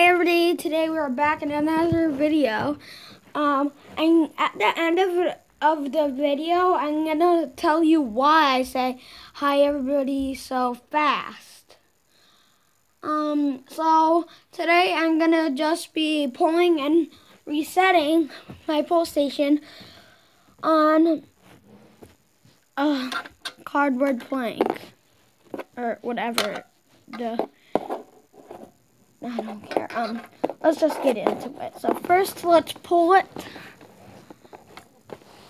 Hi everybody, today we are back in another video. And at the end of the video, I'm gonna tell you why I say hi everybody so fast. So today I'm gonna just be pulling and resetting my pull station on a cardboard plank or whatever I don't care. Let's just get into it. So first, let's pull it.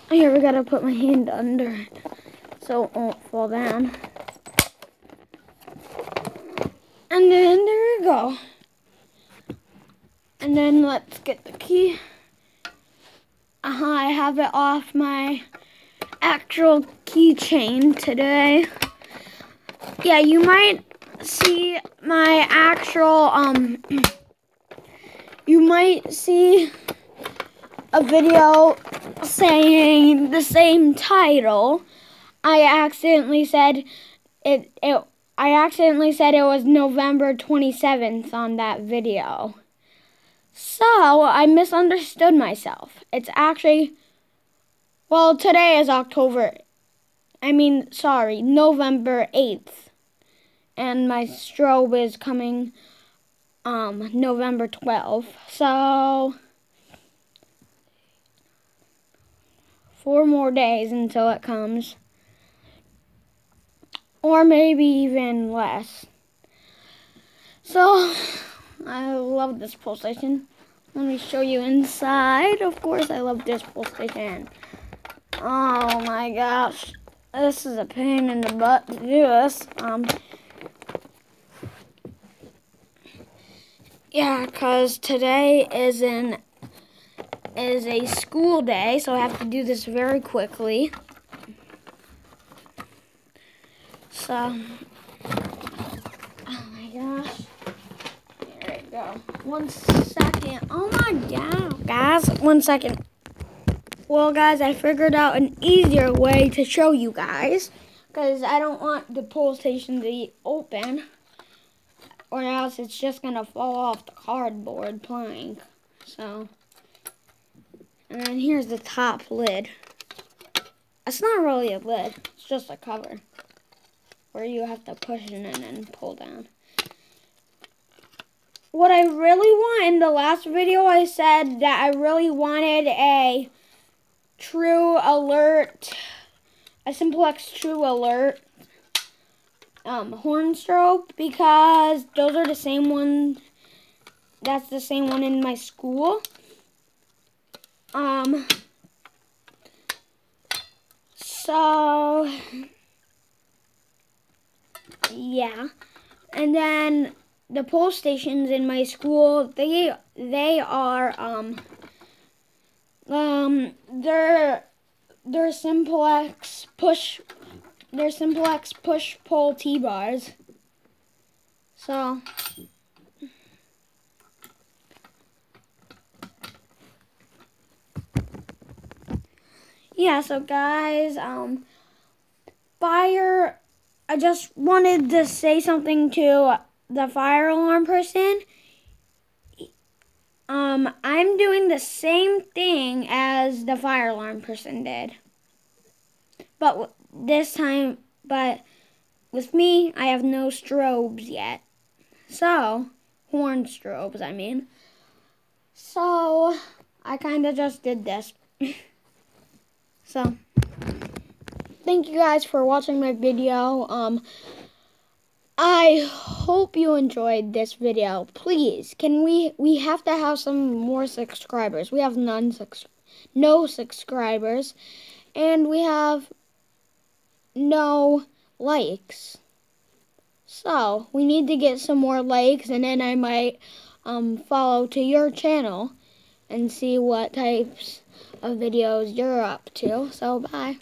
Here, we gotta put my hand under it so it won't fall down. And then there you go. And then let's get the key. I have it off my actual keychain today. Yeah, you might see my actual, you might see a video saying the same title. I accidentally said it was November 27th on that video. So, I misunderstood myself. It's actually, well, today is November 8th. And my strobe is coming November 12th. So 4 more days until it comes. Or maybe even less. So I love this pull station. Let me show you inside. Of course I love this pull station. Oh my gosh. This is a pain in the butt to do this. Yeah, because today is a school day, so I have to do this very quickly. So, oh my gosh. There we go. 1 second. Oh my god, guys. 1 second. Well, guys, I figured out an easier way to show you guys, because I don't want the pull station to be open, or else it's just going to fall off the cardboard plank. So, and then here's the top lid. It's not really a lid. It's just a cover where you have to push in and then pull down. What I really want, in the last video I said that I really wanted a True Alert, a Simplex True Alert horn strobe, because those are the same one. That's the same one in my school. So yeah, and then the pull stations in my school, they are they're Simplex push pull T-bars. So yeah, so guys, I just wanted to say something to the fire alarm person. I'm doing the same thing as the fire alarm person did. But with me, I have no strobes yet. So, horn strobes, I mean. So, I kind of just did this. So, thank you guys for watching my video. I hope you enjoyed this video. Please, we have to have some more subscribers. We have no subscribers, and we have no likes. So, we need to get some more likes, and then I might follow to your channel and see what types of videos you're up to. So, bye.